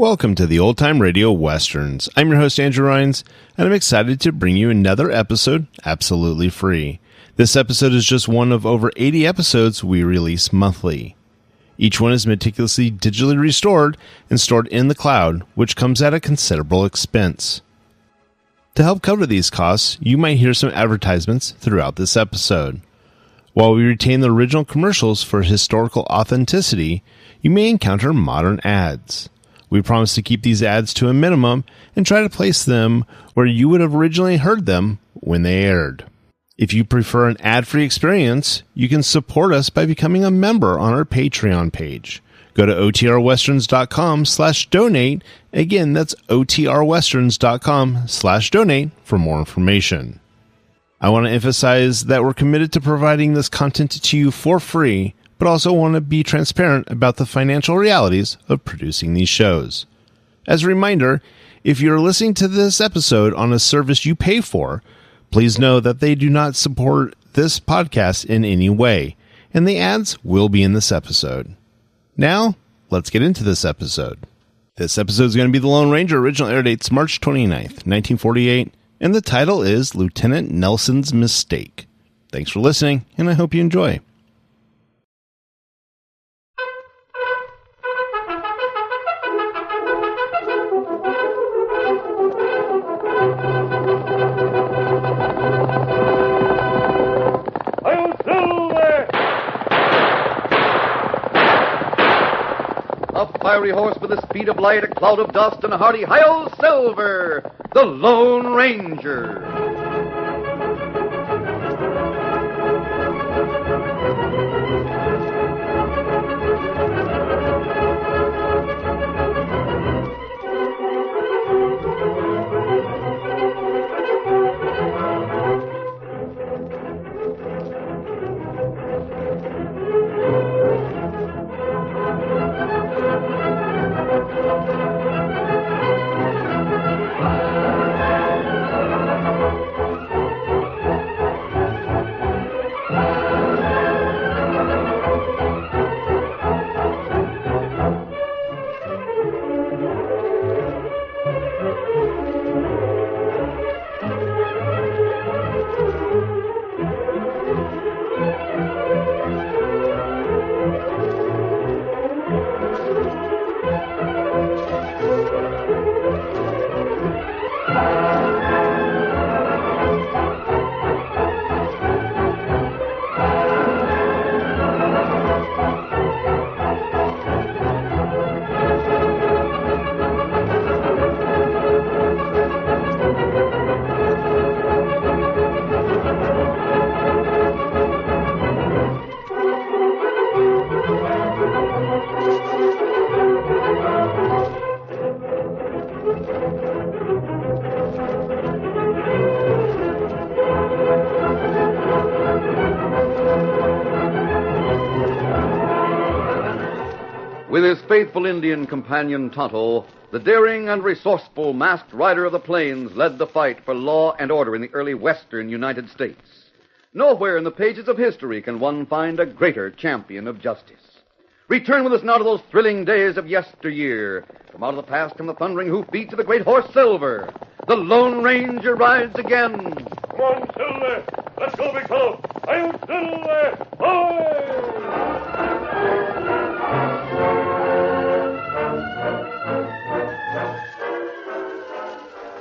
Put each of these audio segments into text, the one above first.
Welcome to the Old Time Radio Westerns. I'm your host, Andrew Rhynes, and I'm excited to bring you another episode absolutely free. This episode is just one of over 80 episodes we release monthly. Each one is meticulously digitally restored and stored in the cloud, which comes at a considerable expense. To help cover these costs, you might hear some advertisements throughout this episode. While we retain the original commercials for historical authenticity, you may encounter modern ads. We promise to keep these ads to a minimum and try to place them where you would have originally heard them when they aired. If you prefer an ad-free experience, you can support us by becoming a member on our Patreon page. Go to otrwesterns.com/donate. Again, that's otrwesterns.com/donate for more information. I want to emphasize that we're committed to providing this content to you for free, but also want to be transparent about the financial realities of producing these shows. As a reminder, if you're listening to this episode on a service you pay for, please know that they do not support this podcast in any way, and the ads will be in this episode. Now, let's get into this episode. This episode is going to be The Lone Ranger. Original air date's March 29th, 1948, and the title is Lieutenant Nelson's Mistake. Thanks for listening, and I hope you enjoy. A fiery horse with the speed of light, a cloud of dust, and a hearty "Hi-Yo Silver!" The Lone Ranger. With his faithful Indian companion Tonto, the daring and resourceful masked rider of the plains led the fight for law and order in the early western United States. Nowhere in the pages of history can one find a greater champion of justice. Return with us now to those thrilling days of yesteryear. From out of the past come the thundering hoofbeats of the great horse Silver. The Lone Ranger rides again. Come on, Silver. Let's go, big fellow. Hi-Yo Silver! Hoy!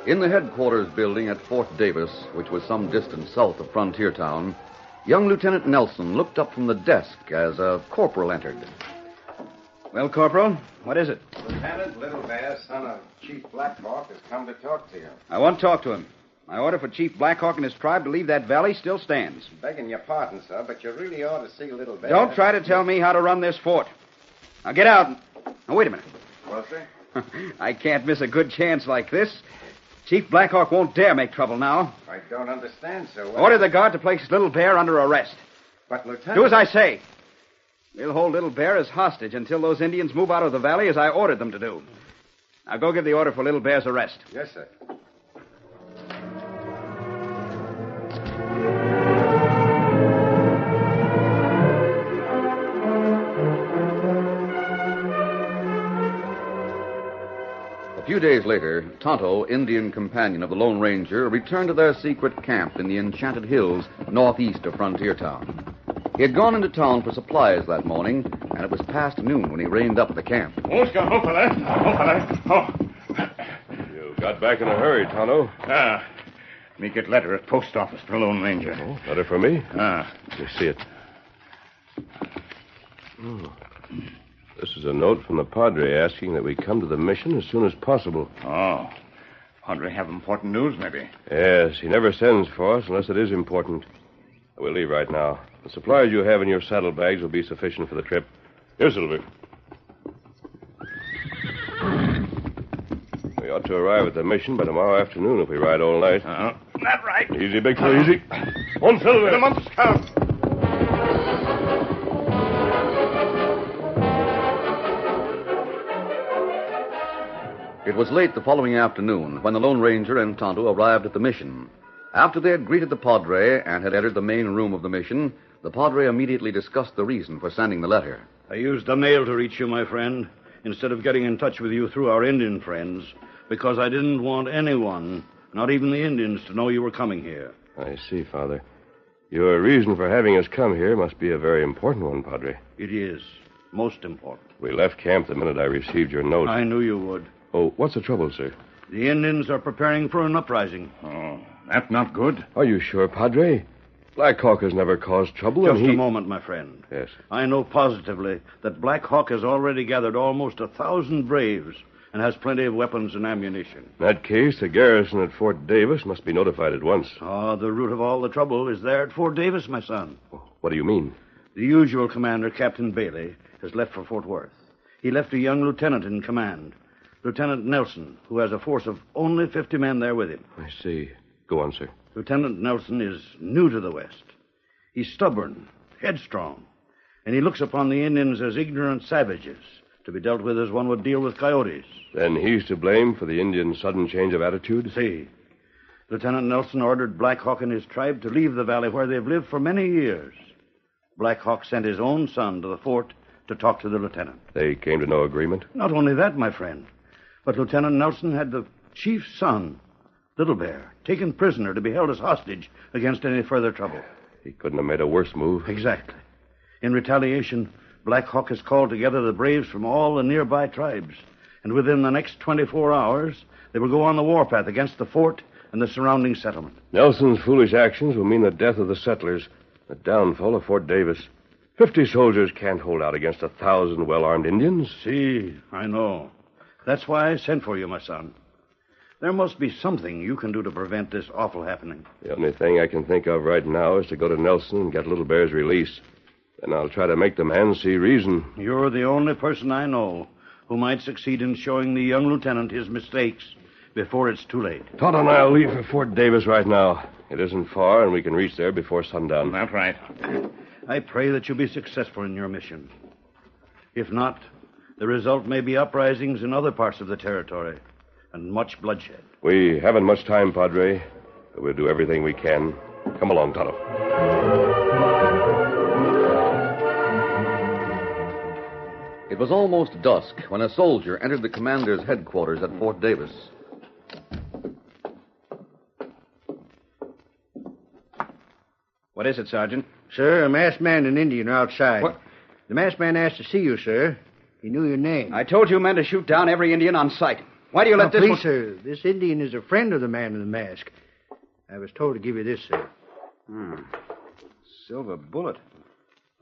In the headquarters building at Fort Davis, which was some distance south of Frontier Town, young Lieutenant Nelson looked up from the desk as a corporal entered. Well, Corporal, what is it? Lieutenant Little Bear, son of Chief Blackhawk, has come to talk to you. I won't talk to him. My order for Chief Blackhawk and his tribe to leave that valley still stands. Begging your pardon, sir, but you really ought to see Little Bear. Don't try to tell me how to run this fort. Now get out. Now, wait a minute. Well, sir? I can't miss a good chance like this. Chief Blackhawk won't dare make trouble now. I don't understand so well. Order the guard to place Little Bear under arrest. But, Lieutenant... Do as I say. We'll hold Little Bear as hostage until those Indians move out of the valley as I ordered them to do. Now go give the order for Little Bear's arrest. Yes, sir. few days later, Tonto, Indian companion of the Lone Ranger, returned to their secret camp in the Enchanted Hills northeast of Frontier Town. He had gone into town for supplies that morning, and it was past noon when he reined up at the camp. You got back in a hurry, Tonto. Me get letter at post office for Lone Ranger. Oh, letter for me? Ah. Let me see it. This is a note from the Padre asking that we come to the mission as soon as possible. Oh. Padre have important news, maybe. Yes, he never sends for us unless it is important. We'll leave right now. The supplies you have in your saddlebags will be sufficient for the trip. Here, Silver. We ought to arrive at the mission by tomorrow afternoon if we ride all night. That right. Easy, Bigfoot, easy. On, Silver. The months come. It was late the following afternoon when the Lone Ranger and Tonto arrived at the mission. After they had greeted the Padre and had entered the main room of the mission, the Padre immediately discussed the reason for sending the letter. I used the mail to reach you, my friend, instead of getting in touch with you through our Indian friends, because I didn't want anyone, not even the Indians, to know you were coming here. I see, Father. Your reason for having us come here must be a very important one, Padre. It is. Most important. We left camp the minute I received your note. I knew you would. Oh, what's the trouble, sir? The Indians are preparing for an uprising. Oh, that's not good. Are you sure, Padre? Black Hawk has never caused trouble, Just and he... a moment, my friend. Yes. I know positively that Black Hawk has already gathered almost 1,000 braves and has plenty of weapons and ammunition. In that case, the garrison at Fort Davis must be notified at once. The root of all the trouble is there at Fort Davis, my son. What do you mean? The usual commander, Captain Bailey, has left for Fort Worth. He left a young lieutenant in command, Lieutenant Nelson, who has a force of only 50 men there with him. I see. Go on, sir. Lieutenant Nelson is new to the West. He's stubborn, headstrong, and he looks upon the Indians as ignorant savages, to be dealt with as one would deal with coyotes. Then he's to blame for the Indians' sudden change of attitude? See, Lieutenant Nelson ordered Black Hawk and his tribe to leave the valley where they've lived for many years. Black Hawk sent his own son to the fort to talk to the lieutenant. They came to no agreement? Not only that, my friend, but Lieutenant Nelson had the chief's son, Little Bear, taken prisoner to be held as hostage against any further trouble. He couldn't have made a worse move. Exactly. In retaliation, Black Hawk has called together the braves from all the nearby tribes, and within the next 24 hours, they will go on the warpath against the fort and the surrounding settlement. Nelson's foolish actions will mean the death of the settlers, the downfall of Fort Davis. 50 soldiers can't hold out against 1,000 well-armed Indians. See, I know. That's why I sent for you, my son. There must be something you can do to prevent this awful happening. The only thing I can think of right now is to go to Nelson and get Little Bear's release. Then I'll try to make the man see reason. You're the only person I know who might succeed in showing the young lieutenant his mistakes before it's too late. Todd and I'll leave for Fort Davis right now. It isn't far, and we can reach there before sundown. That's right. I pray that you'll be successful in your mission. If not, the result may be uprisings in other parts of the territory and much bloodshed. We haven't much time, Padre, but we'll do everything we can. Come along, Tonto. It was almost dusk when a soldier entered the commander's headquarters at Fort Davis. What is it, Sergeant? Sir, a masked man and Indian are outside. What? The masked man asked to see you, sir. He knew your name. I told you men to shoot down every Indian on sight. Why do you let this please, one... sir. This Indian is a friend of the man in the mask. I was told to give you this, sir. Silver bullet.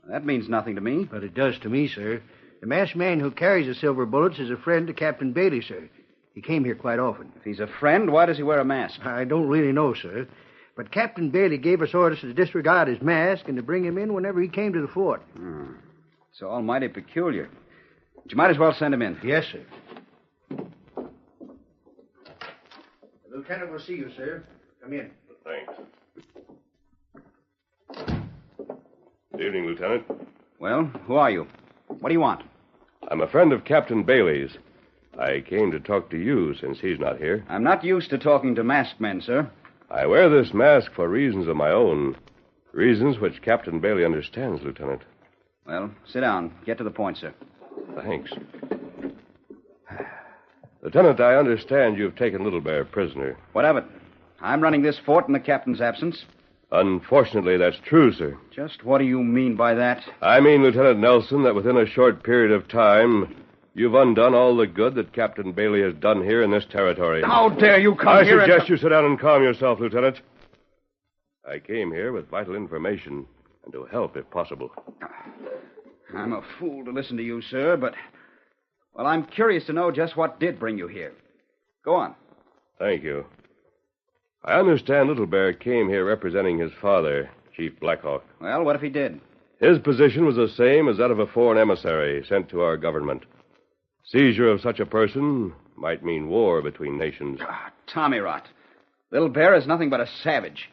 That means nothing to me. But it does to me, sir. The masked man who carries the silver bullets is a friend to Captain Bailey, sir. He came here quite often. If he's a friend, why does he wear a mask? I don't really know, sir. But Captain Bailey gave us orders to disregard his mask and to bring him in whenever he came to the fort. It's almighty peculiar. But you might as well send him in. Yes, sir. The lieutenant will see you, sir. Come in. Thanks. Good evening, Lieutenant. Well, who are you? What do you want? I'm a friend of Captain Bailey's. I came to talk to you since he's not here. I'm not used to talking to masked men, sir. I wear this mask for reasons of my own. Reasons which Captain Bailey understands, Lieutenant. Well, sit down. Get to the point, sir. Thanks. Lieutenant, I understand you've taken Little Bear prisoner. What of it? I'm running this fort in the captain's absence. Unfortunately, that's true, sir. Just what do you mean by that? I mean, Lieutenant Nelson, that within a short period of time, you've undone all the good that Captain Bailey has done here in this territory. How dare you come I here suggest you sit down and calm yourself, Lieutenant. I came here with vital information and to help if possible. I'm a fool to listen to you, sir, but... Well, I'm curious to know just what did bring you here. Go on. Thank you. I understand Little Bear came here representing his father, Chief Blackhawk. Well, what if he did? His position was the same as that of a foreign emissary sent to our government. Seizure of such a person might mean war between nations. Tommy rot. Little Bear is nothing but a savage.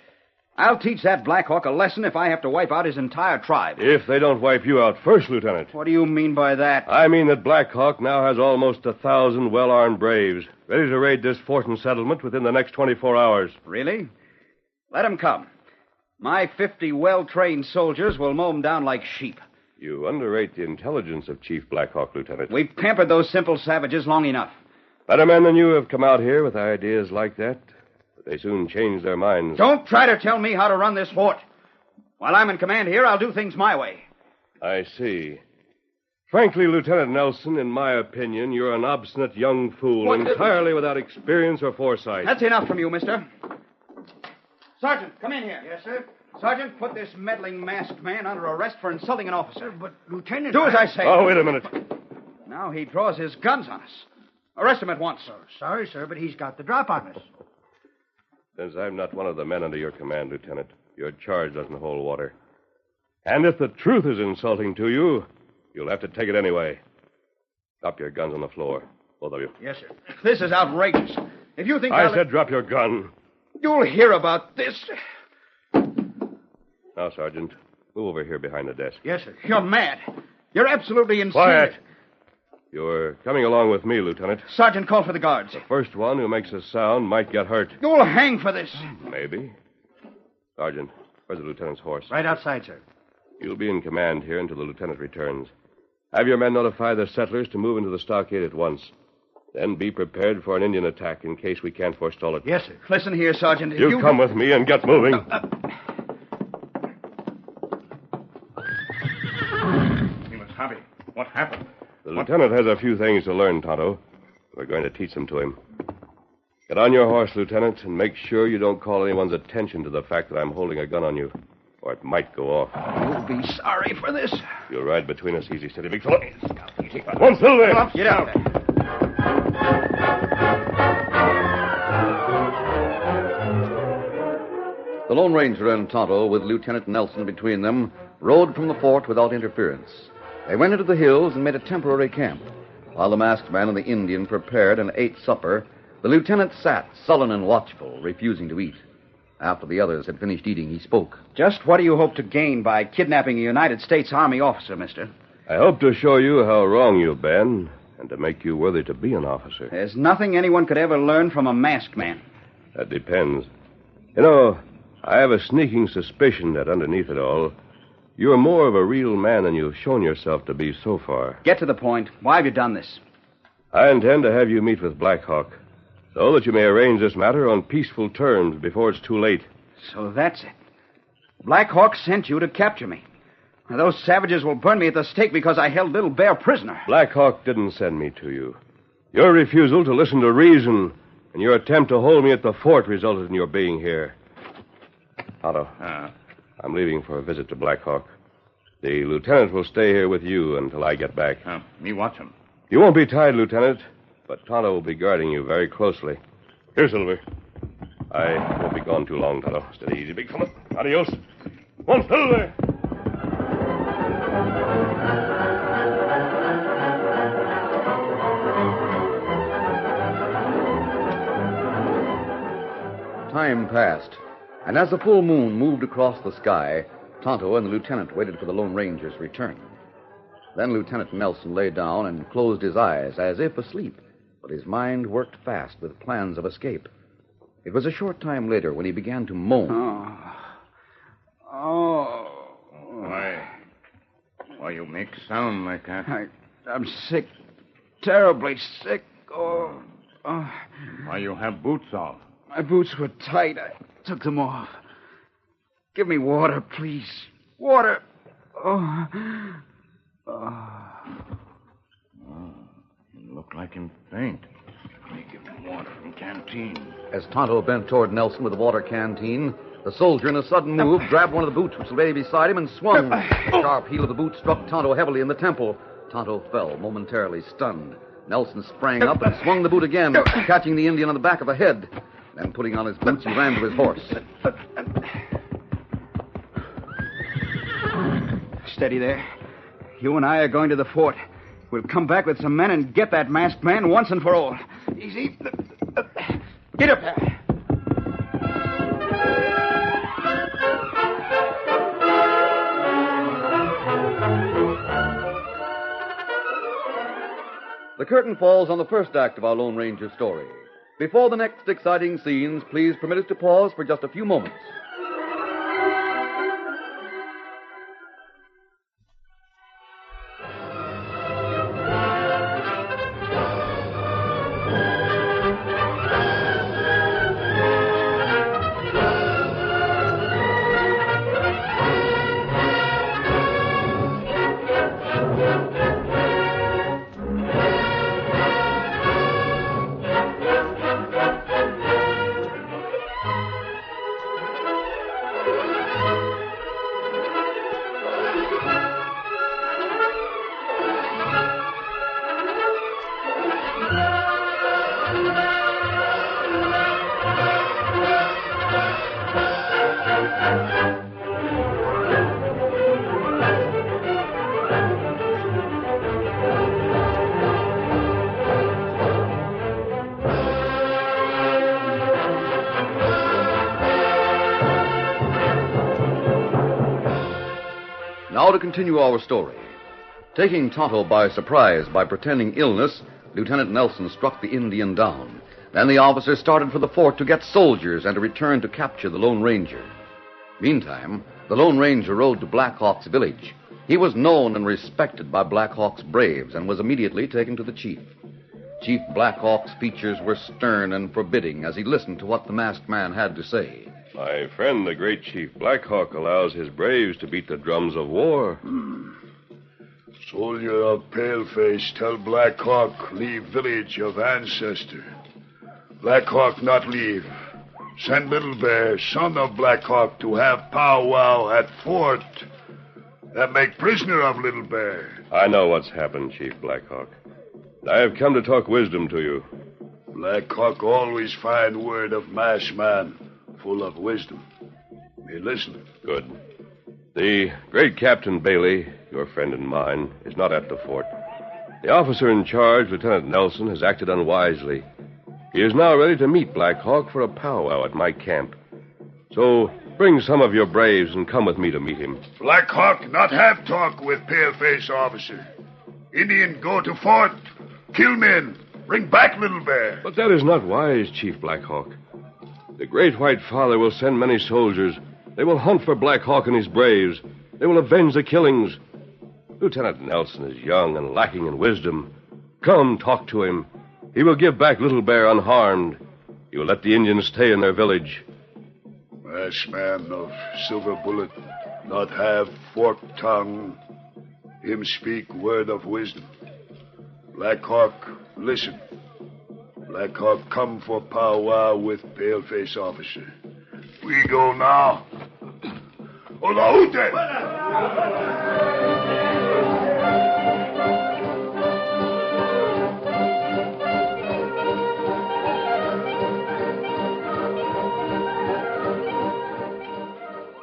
I'll teach that Blackhawk a lesson if I have to wipe out his entire tribe. If they don't wipe you out first, Lieutenant. What do you mean by that? I mean that Blackhawk now has almost 1,000 well-armed braves ready to raid this fort and settlement within the next 24 hours. Really? Let him come. My 50 well-trained soldiers will mow him down like sheep. You underrate the intelligence of Chief Blackhawk, Lieutenant. We've pampered those simple savages long enough. Better men than you have come out here with ideas like that. They soon change their minds. Don't try to tell me how to run this fort. While I'm in command here, I'll do things my way. I see. Frankly, Lieutenant Nelson, in my opinion, you're an obstinate young fool, entirely without experience or foresight. That's enough from you, mister. Sergeant, come in here. Yes, sir. Sergeant, put this meddling masked man under arrest for insulting an officer. But, Lieutenant... Do as I say. Oh, wait a minute. Now he draws his guns on us. Arrest him at once. Sorry, sir, but he's got the drop on us. Since I'm not one of the men under your command, Lieutenant, your charge doesn't hold water. And if the truth is insulting to you, you'll have to take it anyway. Drop your guns on the floor, both of you. Yes, sir. This is outrageous. If you think I said drop your gun. You'll hear about this. Now, Sergeant, move over here behind the desk. Yes, sir. You're mad. You're absolutely insane. Quiet. You're coming along with me, Lieutenant. Sergeant, call for the guards. The first one who makes a sound might get hurt. You'll hang for this. Maybe. Sergeant, where's the lieutenant's horse? Right outside, sir. You'll be in command here until the lieutenant returns. Have your men notify the settlers to move into the stockade at once. Then be prepared for an Indian attack in case we can't forestall it. Yes, sir. Listen here, Sergeant. You come with me and get moving. Tommy, what happened? The lieutenant has a few things to learn, Tonto. We're going to teach them to him. Get on your horse, Lieutenant, and make sure you don't call anyone's attention to the fact that I'm holding a gun on you, or it might go off. You'll be sorry for this. You'll ride between us. Easy, steady, big fella. One, Silver! Get out. The Lone Ranger and Tonto, with Lieutenant Nelson between them, rode from the fort without interference. They went into the hills and made a temporary camp. While the masked man and the Indian prepared and ate supper, the lieutenant sat, sullen and watchful, refusing to eat. After the others had finished eating, he spoke. Just what do you hope to gain by kidnapping a United States Army officer, mister? I hope to show you how wrong you've been, and to make you worthy to be an officer. There's nothing anyone could ever learn from a masked man. That depends. You know, I have a sneaking suspicion that underneath it all, you're more of a real man than you've shown yourself to be so far. Get to the point. Why have you done this? I intend to have you meet with Blackhawk, so that you may arrange this matter on peaceful terms before it's too late. So that's it. Blackhawk sent you to capture me. Now, those savages will burn me at the stake because I held Little Bear prisoner. Blackhawk didn't send me to you. Your refusal to listen to reason and your attempt to hold me at the fort resulted in your being here. Otto, I'm leaving for a visit to Blackhawk. The lieutenant will stay here with you until I get back. Me watch him. You won't be tied, Lieutenant, but Tonto will be guarding you very closely. Here, Silver. I won't be gone too long, Tonto. Steady, easy, big fella. Adios. One, Silver! Time passed, and as the full moon moved across the sky, Tonto and the lieutenant waited for the Lone Ranger's return. Then Lieutenant Nelson lay down and closed his eyes as if asleep, but his mind worked fast with plans of escape. It was a short time later when he began to moan. Why you make sound like that? I'm sick. Terribly sick. Oh. Oh, Why you have boots off? my boots were tight. I took them off. Give me water, please. Water. Oh. You look like him faint. Let me give him water from canteen. As Tonto bent toward Nelson with the water canteen, the soldier, in a sudden move, grabbed one of the boots which lay beside him and swung. The sharp heel of the boot struck Tonto heavily in the temple. Tonto fell, momentarily stunned. Nelson sprang up and swung the boot again, catching the Indian on the back of the head. Then, putting on his boots, he ran to his horse. Steady there. You and I are going to the fort. We'll come back with some men and get that masked man once and for all. Easy. Get up there. The curtain falls on the first act of our Lone Ranger story. Before the next exciting scenes, please permit us to pause for just a few moments. Now to continue our story. Taking Tonto by surprise by pretending illness, Lieutenant Nelson struck the Indian down. Then the officer started for the fort to get soldiers and to return to capture the Lone Ranger. Meantime, the Lone Ranger rode to Black Hawk's village. He was known and respected by Black Hawk's braves and was immediately taken to the chief. Chief Black Hawk's features were stern and forbidding as he listened to what the masked man had to say. My friend, the great Chief Black Hawk, allows his braves to beat the drums of war. Soldier of Paleface, tell Black Hawk leave village of ancestor. Black Hawk not leave. Send Little Bear, son of Black Hawk, to have powwow at fort. That make prisoner of Little Bear. I know what's happened, Chief Black Hawk. I have come to talk wisdom to you. Black Hawk always find word of masked man, full of wisdom. Me listen. Good. The great Captain Bailey, your friend and mine, is not at the fort. The officer in charge, Lieutenant Nelson, has acted unwisely. He is now ready to meet Black Hawk for a powwow at my camp. So bring some of your braves and come with me to meet him. Black Hawk not have talk with Paleface officer. Indian go to fort, kill men, bring back Little Bear. But that is not wise, Chief Black Hawk. The Great White Father will send many soldiers. They will hunt for Black Hawk and his braves. They will avenge the killings. Lieutenant Nelson is young and lacking in wisdom. Come, talk to him. He will give back Little Bear unharmed. He will let the Indians stay in their village. Masked man of Silver Bullet not have forked tongue. Him speak word of wisdom. Black Hawk, listen. Black Hawk come for powwow with Paleface officer. We go now. Olahute!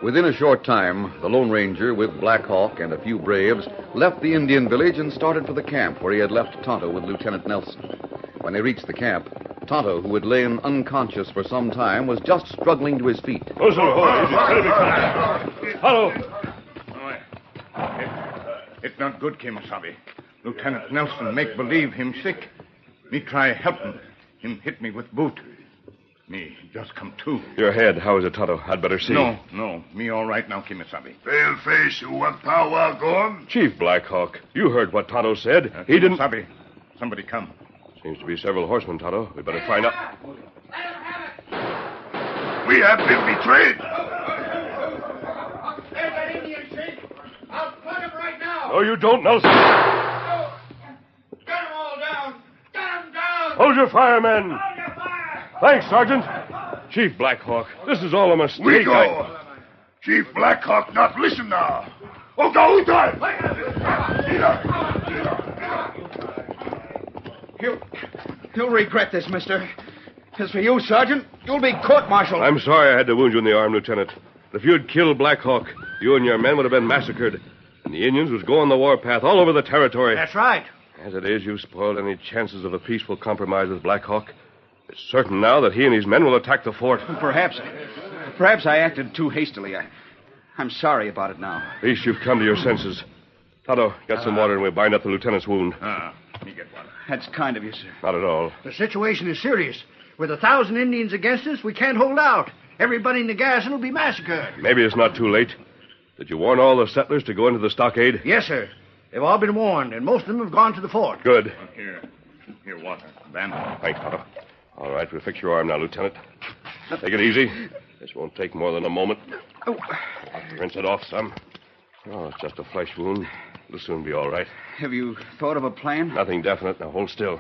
Within a short time, the Lone Ranger, with Black Hawk and a few braves, left the Indian village and started for the camp where he had left Tonto with Lieutenant Nelson. When they reached the camp, Tonto, who had lain unconscious for some time, was just struggling to his feet. Hello. It's not good, Kemosabe. Lieutenant Nelson make believe him sick. Me try help him. Him hit me with boot. Me just come to. Your head, how is it, Tonto? I'd better see. No. Me all right now, Kemosabe. Paleface, you want powwow gone? Chief Black Hawk, you heard what Tonto said. He didn't... Kemosabe, somebody come. Seems to be several horsemen, Tonto. We better find out. We have been betrayed. There's that Indian, Chief. I'll plug him right now. No, you don't, Nelson. No. Get them all down. Get them down. Hold your fire, men. Hold your fire. Thanks, Sergeant. Chief Blackhawk, this is all a mistake. We go. Chief Blackhawk not listen now. Oh, go time. You'll regret this, mister. As for you, Sergeant, you'll be court-martialed. I'm sorry I had to wound you in the arm, Lieutenant. If you'd killed Blackhawk, you and your men would have been massacred. And the Indians would go on the warpath all over the territory. That's right. As it is, you've spoiled any chances of a peaceful compromise with Blackhawk. It's certain now that he and his men will attack the fort. Perhaps I acted too hastily. I'm sorry about it now. At least you've come to your senses. Tonto, get some water and we'll bind up the lieutenant's wound. Let me get one. That's kind of you, sir. Not at all. The situation is serious. With 1,000 Indians against us, we can't hold out. Everybody in the garrison will be massacred. Maybe it's not too late. Did you warn all the settlers to go into the stockade? Yes, sir. They've all been warned, and most of them have gone to the fort. Good. Here, water. Van. Thanks, Tonto. All right, we'll fix your arm now, Lieutenant. Take it easy. This won't take more than a moment. Oh. Rinse it off some. Oh, it's just a flesh wound. It'll soon be all right. Have you thought of a plan? Nothing definite. Now, hold still.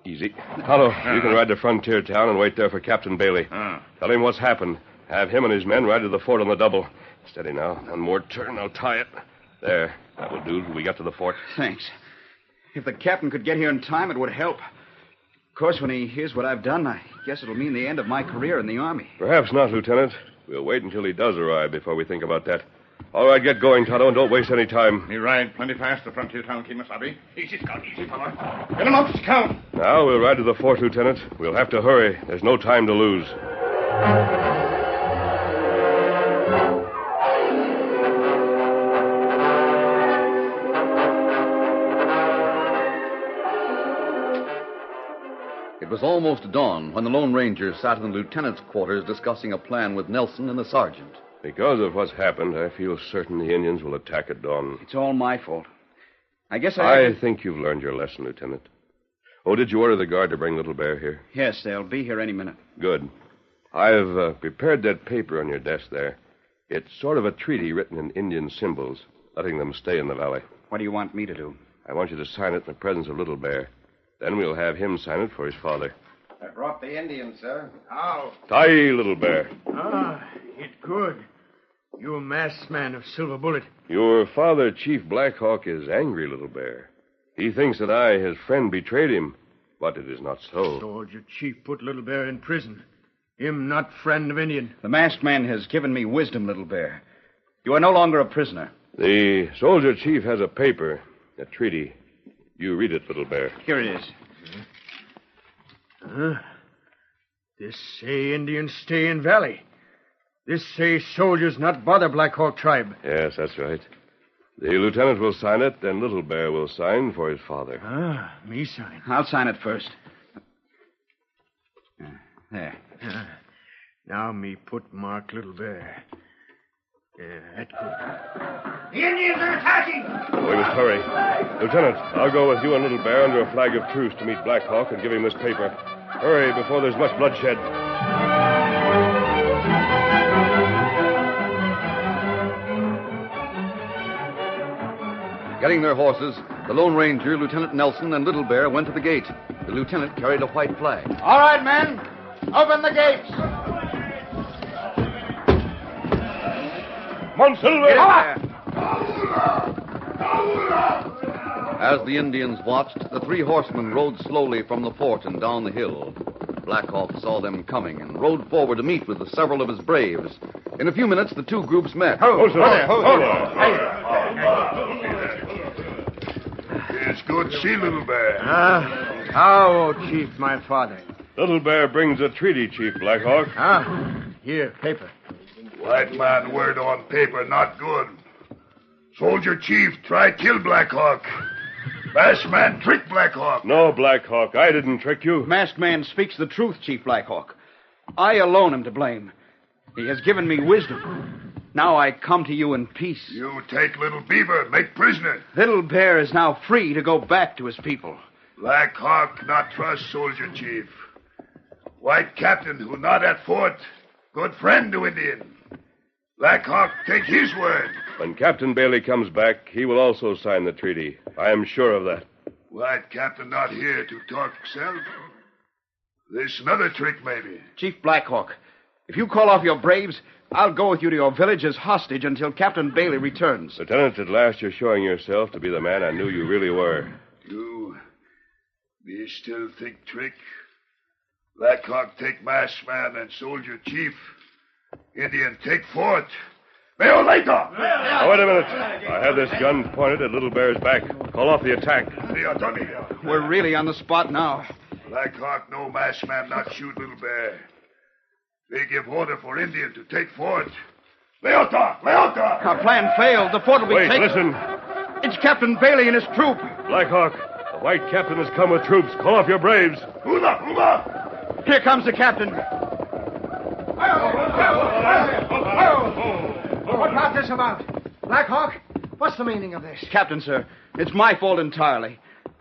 Easy. Tonto, you can ride to Frontier Town and wait there for Captain Bailey. Tell him what's happened. Have him and his men ride to the fort on the double. Steady now. One more turn. I'll tie it. There. That will do till we get to the fort. Thanks. If the captain could get here in time, it would help. Of course, when he hears what I've done, I guess it'll mean the end of my career in the Army. Perhaps not, Lieutenant. We'll wait until he does arrive before we think about that. All right, get going, Tonto, and don't waste any time. Me ride plenty fast to Frontier Town, Kemosabe. Easy, Scout. Easy, fella. Get him up, Scout. Now we'll ride to the fort, Lieutenant. We'll have to hurry. There's no time to lose. It was almost dawn when the Lone Ranger sat in the lieutenant's quarters discussing a plan with Nelson and the sergeant. Because of what's happened, I feel certain the Indians will attack at dawn. It's all my fault. I guess I think you've learned your lesson, Lieutenant. Oh, did you order the guard to bring Little Bear here? Yes, they'll be here any minute. Good. I've prepared that paper on your desk there. It's sort of a treaty written in Indian symbols, letting them stay in the valley. What do you want me to do? I want you to sign it in the presence of Little Bear. Then we'll have him sign it for his father. I brought the Indians, sir. How? Tie, Little Bear. It's good. You a masked man of Silver Bullet. Your father, Chief Blackhawk, is angry, Little Bear. He thinks that I, his friend, betrayed him. But it is not so. Soldier Chief put Little Bear in prison. Him not friend of Indian. The masked man has given me wisdom, Little Bear. You are no longer a prisoner. The soldier chief has a paper, a treaty. You read it, Little Bear. Here it is. This say Indians stay in valley. This say soldiers not bother Black Hawk tribe. Yes, that's right. The lieutenant will sign it, and Little Bear will sign for his father. Me sign. I'll sign it first. There. Now me put mark Little Bear. That good. The Indians are attacking! We must hurry. Lieutenant, I'll go with you and Little Bear under a flag of truce to meet Black Hawk and give him this paper. Hurry before there's much bloodshed. Getting their horses, the Lone Ranger, Lieutenant Nelson, and Little Bear went to the gate. The lieutenant carried a white flag. All right, men. Open the gates. Come on, Silver! As the Indians watched, the three horsemen rode slowly from the fort and down the hill. Black Hawk saw them coming and rode forward to meet with several of his braves. In a few minutes, the two groups met. It's good to see Little Bear. How, Chief, my father? Little Bear brings a treaty, Chief Blackhawk. Here, paper. White man word on paper, not good. Soldier chief try kill Blackhawk. Masked man trick Blackhawk. No, Blackhawk, I didn't trick you. Masked man speaks the truth, Chief Blackhawk. I alone am to blame. He has given me wisdom. Now I come to you in peace. You take Little Beaver, make prisoner. Little Bear is now free to go back to his people. Black Hawk not trust soldier chief. White captain who not at fort, good friend to Indian. Black Hawk take his word. When Captain Bailey comes back, he will also sign the treaty. I am sure of that. White captain not here to talk self. This another trick, maybe. Chief Blackhawk, if you call off your braves, I'll go with you to your village as hostage until Captain Bailey returns. Lieutenant, at last you're showing yourself to be the man I knew you really were. You still think trick? Black Hawk take masked man and soldier chief. Indian take fort. Mayo later! Now, wait a minute. I have this gun pointed at Little Bear's back. Call off the attack. We're really on the spot now. Black Hawk no masked man not shoot Little Bear. They give order for Indian to take fort. Leota! Our plan failed. The fort will be Wait, taken. listen. It's Captain Bailey and his troop. Black Hawk, the white captain has come with troops. Call off your braves. Hula! Here comes the captain. What about this about? Black Hawk, what's the meaning of this? Captain, sir, it's my fault entirely.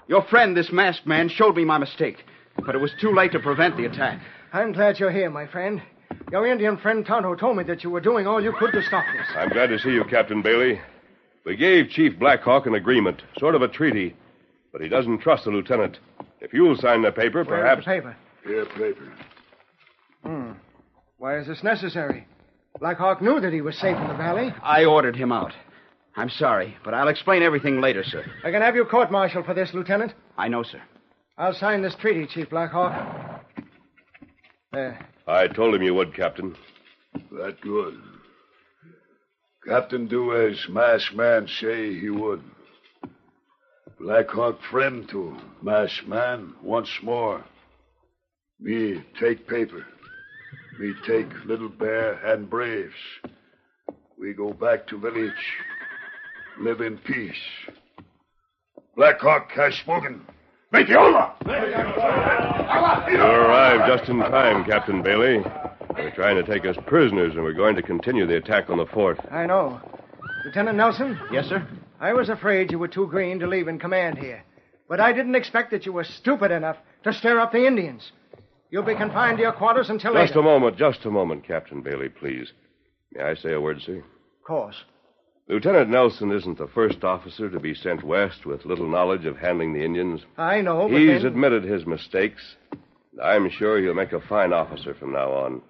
Your friend, this masked man, showed me my mistake. But it was too late to prevent the attack. I'm glad you're here, my friend. Your Indian friend Tonto told me that you were doing all you could to stop this. I'm glad to see you, Captain Bailey. We gave Chief Black Hawk an agreement, sort of a treaty, but he doesn't trust the lieutenant. If you'll sign the paper, perhaps... Where's the paper? Here, paper. Why is this necessary? Black Hawk knew that he was safe in the valley. I ordered him out. I'm sorry, but I'll explain everything later, sir. I can have you court-martialed for this, Lieutenant. I know, sir. I'll sign this treaty, Chief Black Hawk. There. I told him you would, Captain. That good. Captain do as masked man say he would. Black Hawk friend to masked man once more. Me take paper. Me take Little Bear and braves. We go back to village. Live in peace. Black Hawk has spoken. Make it over! You arrived just in time, Captain Bailey. They're trying to take us prisoners, and we're going to continue the attack on the fort. I know. Lieutenant Nelson? Yes, sir? I was afraid you were too green to leave in command here. But I didn't expect that you were stupid enough to stir up the Indians. You'll be confined to your quarters until later. Just a moment, Captain Bailey, please. May I say a word, sir? Of course. Lieutenant Nelson isn't the first officer to be sent west with little knowledge of handling the Indians. I know, but He's then... admitted his mistakes. I'm sure he'll make a fine officer from now on.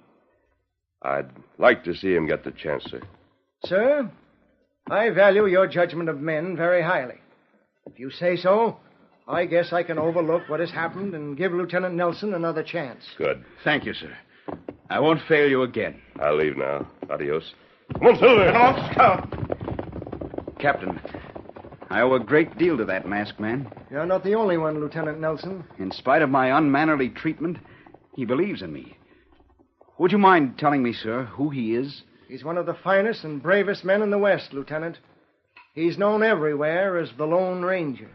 I'd like to see him get the chance, sir. Sir, I value your judgment of men very highly. If you say so, I guess I can overlook what has happened and give Lieutenant Nelson another chance. Good. Thank you, sir. I won't fail you again. I'll leave now. Adios. Come on, Silver. Come on, Scout. Captain, I owe a great deal to that masked man. You're not the only one, Lieutenant Nelson. In spite of my unmannerly treatment, he believes in me. Would you mind telling me, sir, who he is? He's one of the finest and bravest men in the West, Lieutenant. He's known everywhere as the Lone Ranger.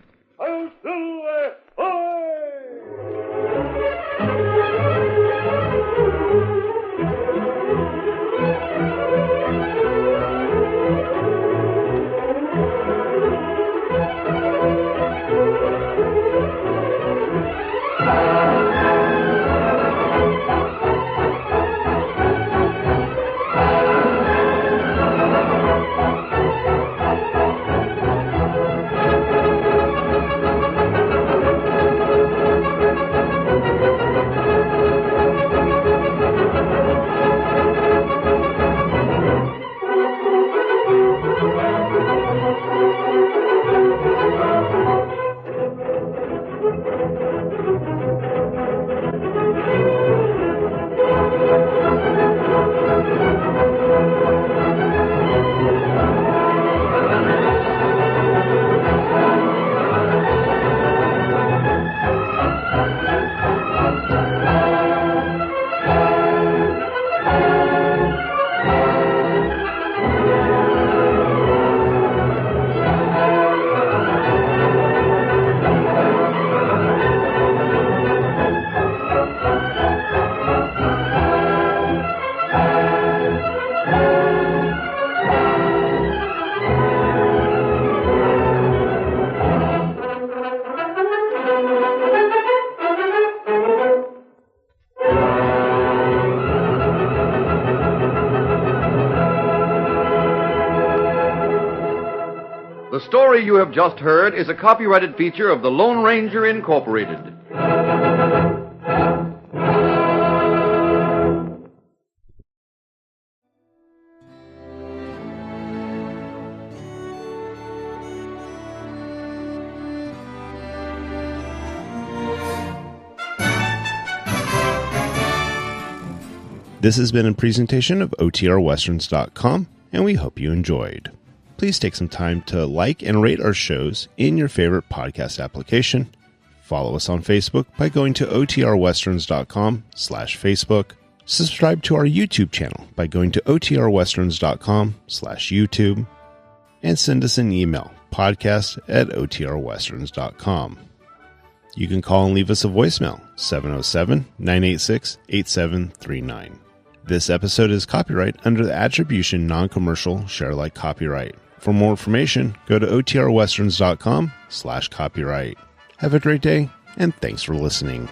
The story you have just heard is a copyrighted feature of the Lone Ranger Incorporated. This has been a presentation of OTRWesterns.com, and we hope you enjoyed. Please take some time to like and rate our shows in your favorite podcast application. Follow us on Facebook by going to OTRWesterns.com/Facebook. Subscribe to our YouTube channel by going to OTRWesterns.com/YouTube. And send us an email, podcast@OTRWesterns.com. You can call and leave us a voicemail, 707-986-8739. This episode is copyright under the Attribution Non-Commercial Share-alike copyright. For more information, go to OTRWesterns.com/copyright. Have a great day, and thanks for listening.